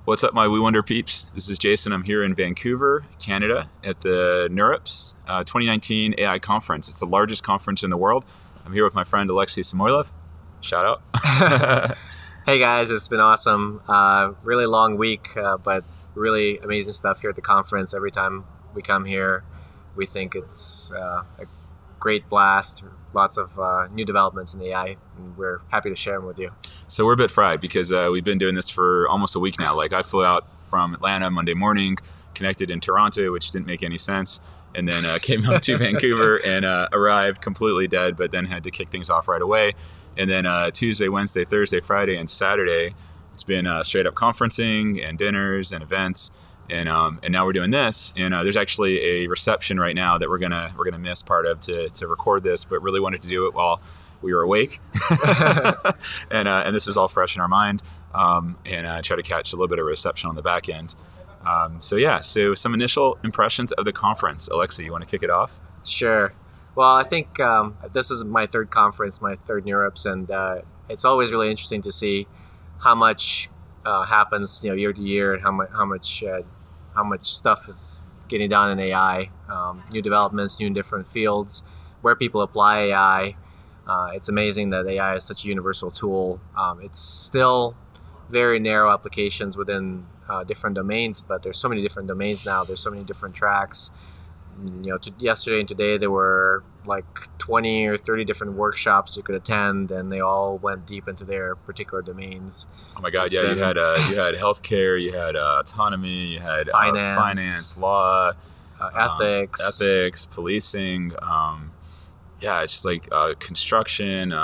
What's up, my We Wonder peeps? This is Jason. I'm here in Vancouver, Canada, at the NeurIPS 2019 AI conference. It's the largest conference in the world. I'm here with my friend Alexei Samoylov. Shout out. Hey guys, it's been awesome. Really long week, but really amazing stuff here at the conference. Every time we come here, we think it's a great blast. Lots of new developments in AI, and we're happy to share them with you. So we're a bit fried because we've been doing this for almost a week now. Like, I flew out from Atlanta Monday morning, connected in Toronto, which didn't make any sense, and then came up to Vancouver and arrived completely dead, but then had to kick things off right away. And then Tuesday, Wednesday, Thursday, Friday, and Saturday, it's been straight up conferencing and dinners and events. And now we're doing this, and there's actually a reception right now that we're gonna miss part of to record this, but really wanted to do it while we were awake, and this was all fresh in our mind, and try to catch a little bit of reception on the back end. So some initial impressions of the conference. Alexei, you want to kick it off? Sure. Well, I think this is my third conference, my third NeurIPS, and it's always really interesting to see how much happens, year to year, and how much stuff is getting done in AI, new developments, new in different fields, where people apply AI. It's amazing that AI is such a universal tool. It's still very narrow applications within different domains, but there's so many different domains now. There's so many different tracks. Yesterday and today there were like 20 or 30 different workshops you could attend, and they all went deep into their particular domains. Oh my God! You had healthcare, you had autonomy, you had finance, law, ethics, policing. It's just like construction,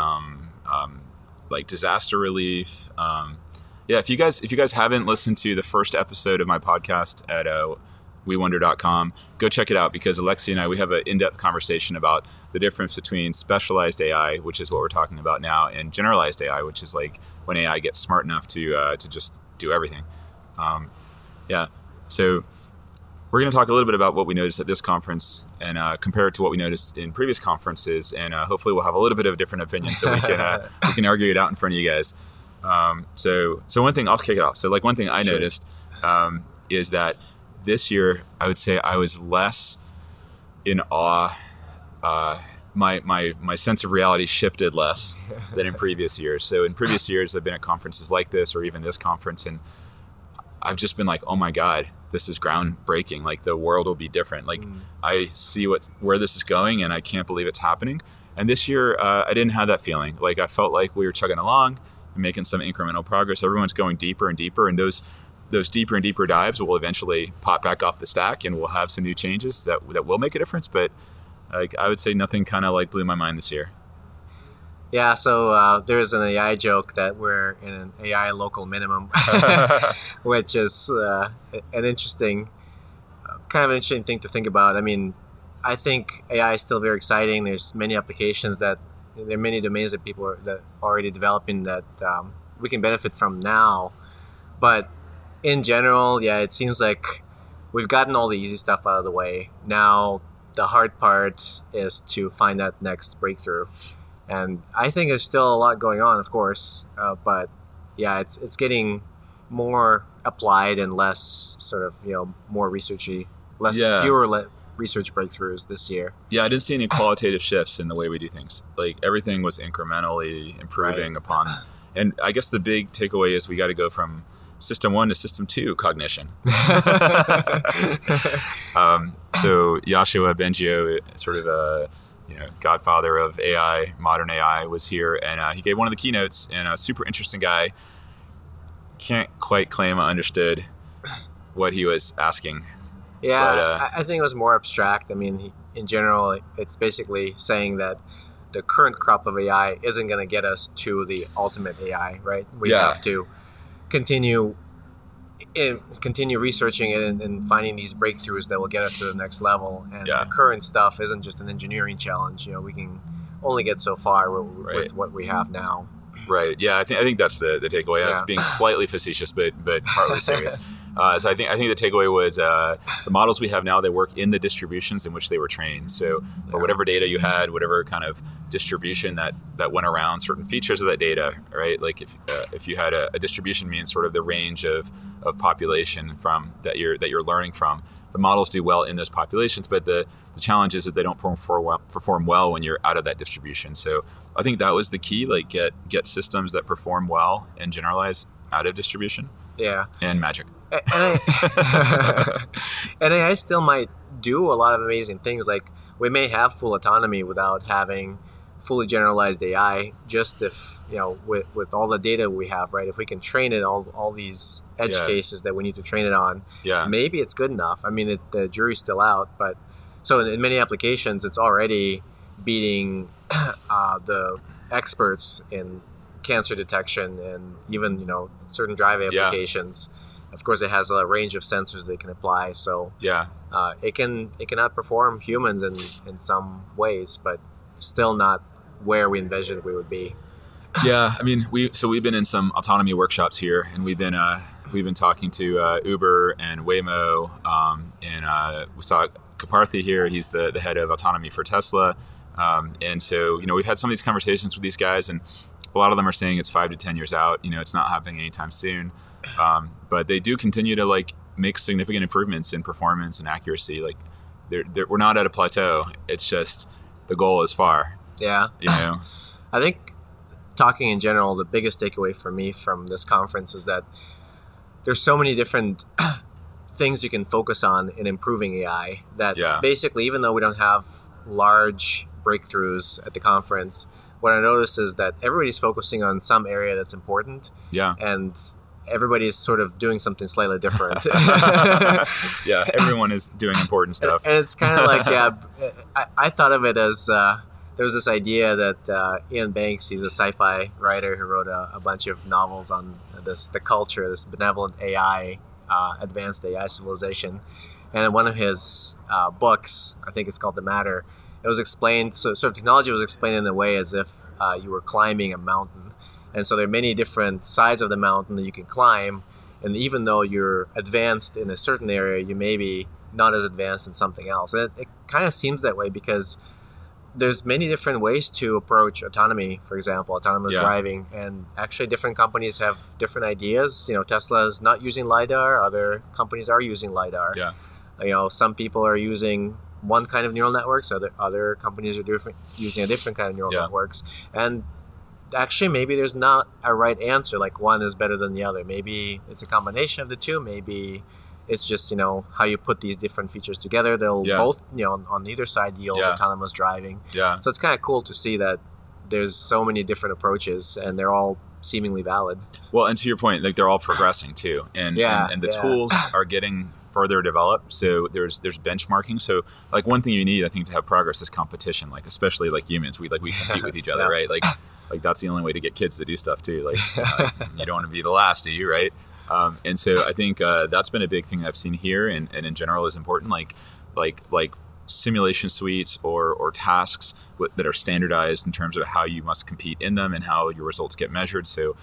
like disaster relief. If you guys haven't listened to the first episode of my podcast at WeWonder.com, go check it out, because Alexei and I, we have an in-depth conversation about the difference between specialized AI, which is what we're talking about now, and generalized AI, which is like when AI gets smart enough to just do everything. So we're going to talk a little bit about what we noticed at this conference and compare it to what we noticed in previous conferences, and hopefully we'll have a little bit of a different opinion, so we can argue it out in front of you guys. So one thing, I'll kick it off. So like one thing I noticed is that this year, I would say I was less in awe. My sense of reality shifted less than in previous years. So in previous years, I've been at conferences like this, or even this conference, and I've just been like, oh my God, this is groundbreaking. Like, the world will be different. Like, I see where this is going, and I can't believe it's happening. And this year, I didn't have that feeling. Like, I felt like we were chugging along and making some incremental progress. Everyone's going deeper and deeper, and those deeper and deeper dives will eventually pop back off the stack, and we'll have some new changes that will make a difference. But like, I would say nothing kind of like blew my mind this year. Yeah, so there's an AI joke that we're in an AI local minimum, which is an interesting thing to think about. I mean, I think AI is still very exciting. There's many applications there are many domains that people that are already developing that we can benefit from now. But in general, it seems like we've gotten all the easy stuff out of the way. Now, the hard part is to find that next breakthrough. And I think there's still a lot going on, of course. But it's getting more applied and less sort of, more researchy, fewer research breakthroughs this year. Yeah, I didn't see any qualitative shifts in the way we do things. Like, everything was incrementally improving upon. And I guess the big takeaway is we got to go from System 1 to System 2 cognition. So Yoshua Bengio, sort of a godfather of AI, modern AI, was here, and he gave one of the keynotes, and a super interesting guy. Can't quite claim I understood what he was asking. Yeah, but, I think it was more abstract. I mean, in general, it's basically saying that the current crop of AI isn't going to get us to the ultimate AI, right? We have to continue researching it and finding these breakthroughs that will get us to the next level. And the current stuff isn't just an engineering challenge. We can only get so far with what we have now. Right. Yeah, I think that's the takeaway. I'm being slightly facetious, but partly serious. So I think the takeaway was the models we have now, they work in the distributions in which they were trained. So for whatever data you had, whatever kind of distribution that went around certain features of that data, right? Like if you had a distribution means sort of the range of population from that you're learning from, the models do well in those populations, but the challenge is that they don't perform well when you're out of that distribution. So I think that was the key, like get systems that perform well and generalize out of distribution. Yeah. And magic. And AI still might do a lot of amazing things. Like we may have full autonomy without having fully generalized AI, just if, with all the data we have, right? If we can train it all these edge cases that we need to train it on, maybe it's good enough. I mean, the jury's still out, but so in many applications, it's already beating the experts in cancer detection and even, certain driving applications. Of course, it has a range of sensors they can apply. So it can outperform humans in some ways, but still not where we envisioned we would be. Yeah, I mean, we've been in some autonomy workshops here, and we've been talking to Uber and Waymo, and we saw Kaparthi here. He's the head of autonomy for Tesla, and so we've had some of these conversations with these guys, and a lot of them are saying it's 5 to 10 years out. It's not happening anytime soon, but they do continue to make significant improvements in performance and accuracy. Like we're not at a plateau. It's just the goal is far. Yeah. I think talking in general, the biggest takeaway for me from this conference is that there's so many different things you can focus on in improving AI that basically, even though we don't have large breakthroughs at the conference, what I notice is that everybody's focusing on some area that's important. Yeah. And everybody's sort of doing something slightly different. Yeah, everyone is doing important stuff. And it's kind of like, I thought of it as there was this idea that Ian Banks, he's a sci-fi writer who wrote a bunch of novels on the culture, this benevolent AI, advanced AI civilization. And in one of his books, I think it's called The Matter, it was explained, so sort of technology was explained in a way as if you were climbing a mountain. And so there are many different sides of the mountain that you can climb. And even though you're advanced in a certain area, you may be not as advanced in something else. And it kind of seems that way because there's many different ways to approach autonomy, for example, autonomous driving. And actually different companies have different ideas. Tesla is not using LiDAR. Other companies are using LiDAR. Yeah. Some people are using one kind of neural networks. Other companies are using a different kind of neural networks. And actually, maybe there's not a right answer, like one is better than the other. Maybe it's a combination of the two. Maybe it's just, how you put these different features together. They'll both, on either side yield autonomous driving. Yeah. So it's kind of cool to see that there's so many different approaches and they're all seemingly valid. Well, and to your point, they're all progressing too. And the tools are getting further developed. So there's benchmarking. So one thing you need, I think, to have progress is competition, especially humans. We compete with each other, right? Like that's the only way to get kids to do stuff too. You don't want to be the last, do you? Right. And so I think that's been a big thing I've seen here, and in general is important. Like simulation suites or tasks that are standardized in terms of how you must compete in them and how your results get measured. So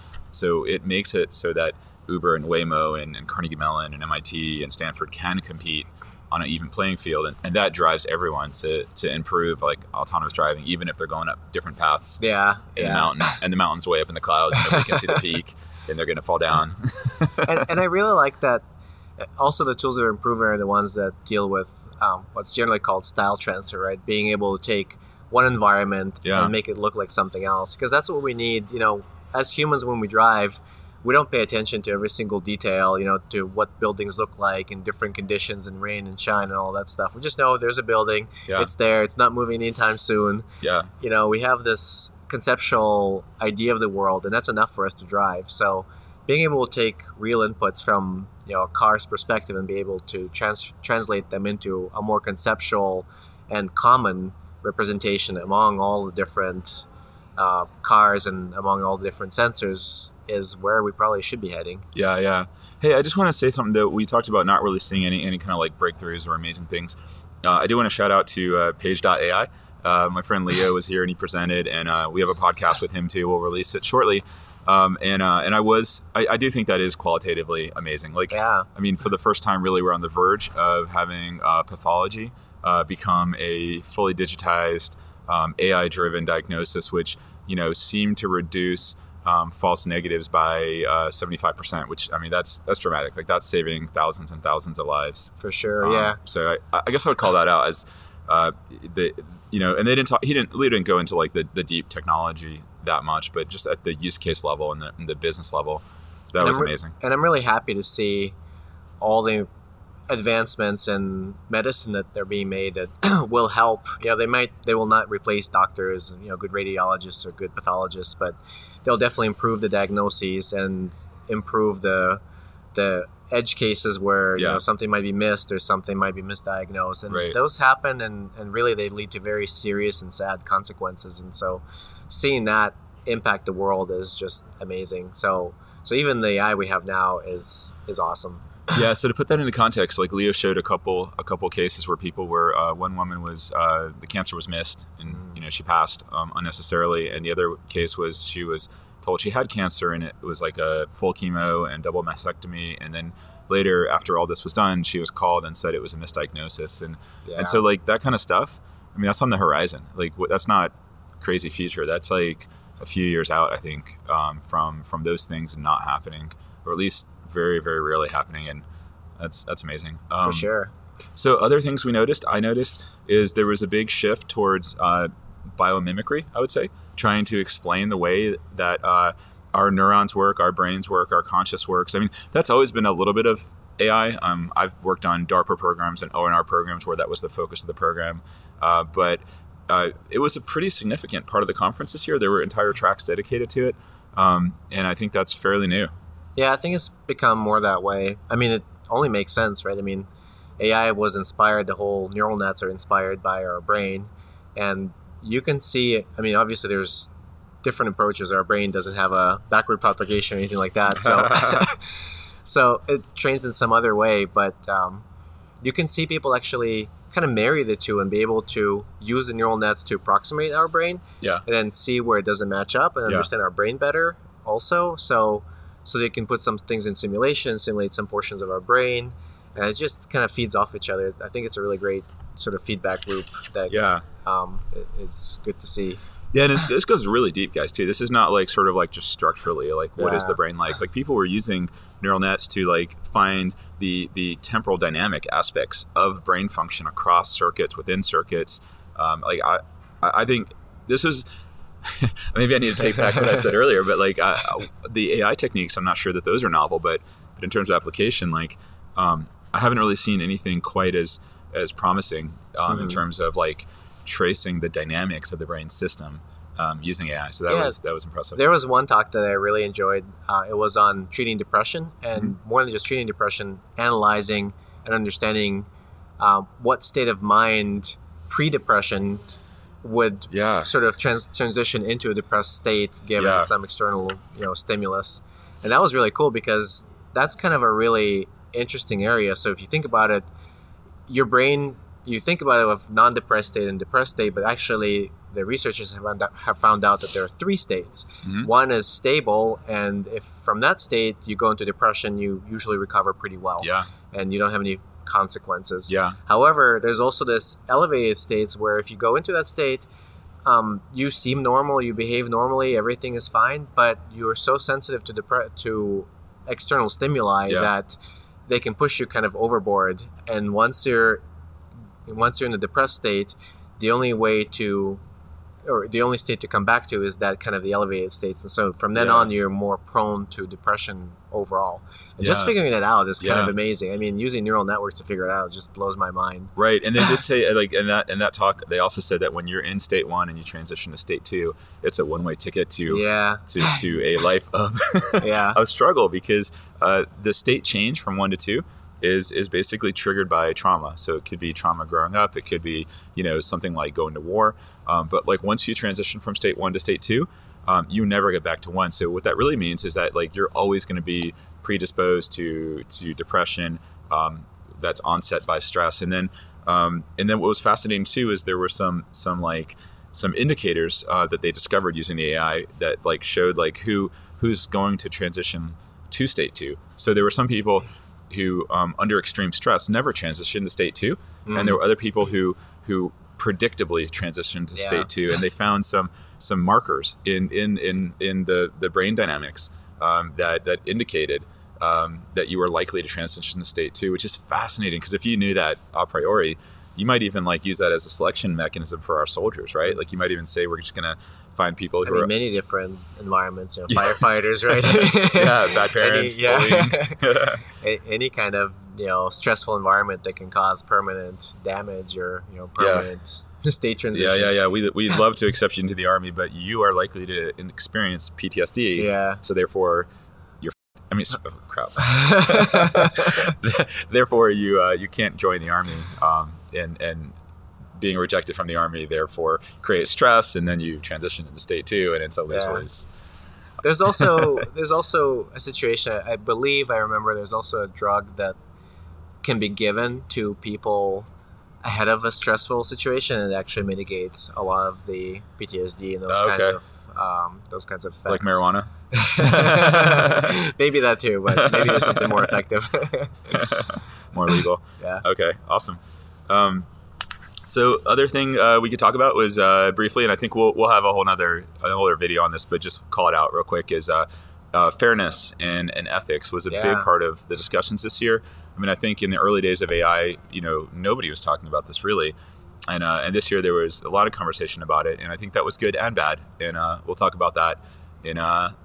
it makes it so that Uber and Waymo and Carnegie Mellon and MIT and Stanford can compete on an even playing field, and that drives everyone to improve autonomous driving, even if they're going up different paths in the mountain, and the mountain's way up in the clouds and nobody can see the peak and they're going to fall down. and I really like that also the tools that are improving are the ones that deal with what's generally called style transfer, right? Being able to take one environment and make it look like something else, because that's what we need. As humans, when we drive, we don't pay attention to every single detail, to what buildings look like in different conditions and rain and shine and all that stuff. We just know there's a building, it's there, it's not moving anytime soon. Yeah. We have this conceptual idea of the world, and that's enough for us to drive. So being able to take real inputs from a car's perspective and be able to translate them into a more conceptual and common representation among all the different cars and among all the different sensors is where we probably should be heading. Yeah. Hey, I just want to say something that we talked about not really seeing any kind of breakthroughs or amazing things. I do want to shout out to Page.ai. My friend Leo was here and he presented, and we have a podcast with him too. We'll release it shortly. And I do think that is qualitatively amazing. Like, Yeah. I mean, for the first time, really, we're on the verge of having pathology become a fully digitized, AI-driven diagnosis, which, seemed to reduce false negatives by 75%, which, I mean, that's dramatic. Like, that's saving thousands and thousands of lives. For sure, yeah. So I guess I would call that out as and they didn't go into like the deep technology that much, but just at the use case level and the business level, that was amazing. And I'm really happy to see all the advancements in medicine that they're being made that will help. They will not replace doctors, good radiologists or good pathologists, but they'll definitely improve the diagnoses and improve the edge cases where something might be missed or something might be misdiagnosed, and those happen, and really they lead to very serious and sad consequences. And so seeing that impact the world is just amazing. So even the AI we have now is awesome. Yeah. So to put that into context, like Leo showed a couple cases where people were one woman was the cancer was missed and she passed unnecessarily, and the other case was she was told she had cancer and it was like a full chemo and double mastectomy, and then later after all this was done she was called and said it was a misdiagnosis, and so like that kind of stuff, I mean, that's on the horizon. Like that's not crazy future, that's like a few years out, I think, from those things not happening, or at least very, very rarely happening, and that's amazing. For sure. So other things I noticed is there was a big shift towards biomimicry, I would say, trying to explain the way that our neurons work, our brains work, our conscious works. I mean, that's always been a little bit of AI. I've worked on DARPA programs and ONR programs where that was the focus of the program, but it was a pretty significant part of the conference this year. There were entire tracks dedicated to it, and I think that's fairly new. Yeah, I think it's become more that way. I mean, it only makes sense, right? I mean, AI was inspired, the whole neural nets are inspired by our brain. And you can see, I mean, obviously there's different approaches. Our brain doesn't have a backward propagation or anything like that. So, so it trains in some other way. But you can see people actually kind of marry the two and be able to use the neural nets to approximate our brain. Yeah. And then see where it doesn't match up and understand our brain better also. So they can put some things in simulation, simulate some portions of our brain, and it just kind of feeds off each other. I think it's a really great sort of feedback loop that is good to see. Yeah, and this goes really deep, guys, too. This is not like sort of like just structurally, like what is the brain like? Like people were using neural nets to like find the temporal dynamic aspects of brain function across circuits, within circuits. Like I think this was... maybe I need to take back what I said earlier, but like the AI techniques, I'm not sure that those are novel, but in terms of application, like I haven't really seen anything quite as promising in terms of like tracing the dynamics of the brain system using AI. So that was impressive. There was one talk that I really enjoyed. It was on treating depression, and more than just treating depression, analyzing and understanding what state of mind pre-depression would sort of transition into a depressed state given some external stimulus. And that was really cool because that's kind of a really interesting area. So if you think about it, your brain, you think about it with non-depressed state and depressed state, but actually the researchers have found out that there are three states. One is stable, and if from that state you go into depression, you usually recover pretty well, and you don't have any consequences. However, there's also this elevated states where if you go into that state, you seem normal, you behave normally, everything is fine, but you're so sensitive to external stimuli that they can push you kind of overboard. And once you're in a depressed state, the only state to come back to is that kind of the elevated states. And so from then on, you're more prone to depression overall. And just figuring it out is kind of amazing. I mean, using neural networks to figure it out just blows my mind. Right. And they did say, like, in that talk, they also said that when you're in state 1 and you transition to state 2, it's a one-way ticket to a life of of struggle, because the state change from 1 to 2 is basically triggered by trauma. So it could be trauma growing up. It could be, something like going to war. But like once you transition from state 1 to state 2, you never get back to 1. So what that really means is that like you're always going to be predisposed to depression that's onset by stress. And then what was fascinating too is there were some indicators that they discovered using the AI that like showed like who who's going to transition to state 2. So there were some people who, under extreme stress, never transitioned to state 2, and there were other people who predictably transitioned to state 2, and they found some markers in the brain dynamics that indicated that you were likely to transition to state 2, which is fascinating, because if you knew that a priori, you might even like use that as a selection mechanism for our soldiers, right? Like you might even say we're just going to find people who are many different environments, firefighters, right? Yeah, bad parents, bullying. Any kind of stressful environment that can cause permanent damage or permanent state transition. Yeah. We'd love to accept you into the Army, but you are likely to experience PTSD. Yeah. So therefore, crap. Therefore, you can't join the Army, and being rejected from the Army therefore creates stress, and then you transition into state 2, and it's a lose-lose. There's also a situation. I remember there's also a drug that can be given to people ahead of a stressful situation, and it actually mitigates a lot of the PTSD and those kinds of effects. Like marijuana. Maybe that too, but maybe there's something more effective. More legal. Yeah. Okay. Awesome. So other thing we could talk about was briefly, and I think we'll have a whole other video on this, but just call it out real quick, is fairness and ethics was a big part of the discussions this year. I mean, I think in the early days of AI, nobody was talking about this really. And this year there was a lot of conversation about it, and I think that was good and bad. And we'll talk about that in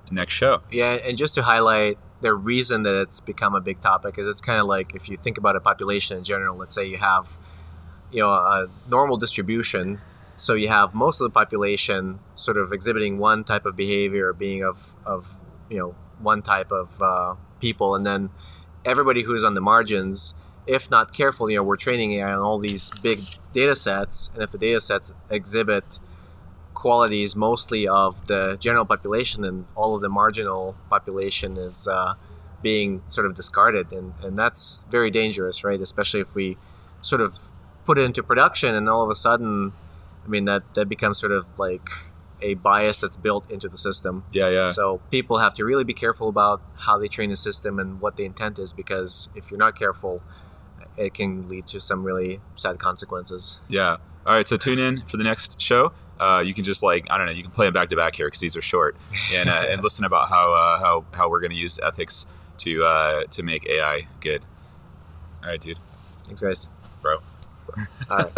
next show. Yeah, and just to highlight the reason that it's become a big topic is it's kind of like if you think about a population in general. Let's say you have a normal distribution, so you have most of the population sort of exhibiting one type of behavior, or being of one type of people, and then everybody who's on the margins, if not careful, we're training AI on all these big data sets, and if the data sets exhibit qualities mostly of the general population, then all of the marginal population is being sort of discarded, and that's very dangerous, right? Especially if we sort of put it into production, and all of a sudden, that becomes sort of like a bias that's built into the system. Yeah. So people have to really be careful about how they train the system and what the intent is, because if you're not careful, it can lead to some really sad consequences. Yeah. All right. So tune in for the next show. You can just you can play them back to back here because these are short, and listen about how we're going to use ethics to make AI good. All right, dude. Thanks, guys. Bro. All right.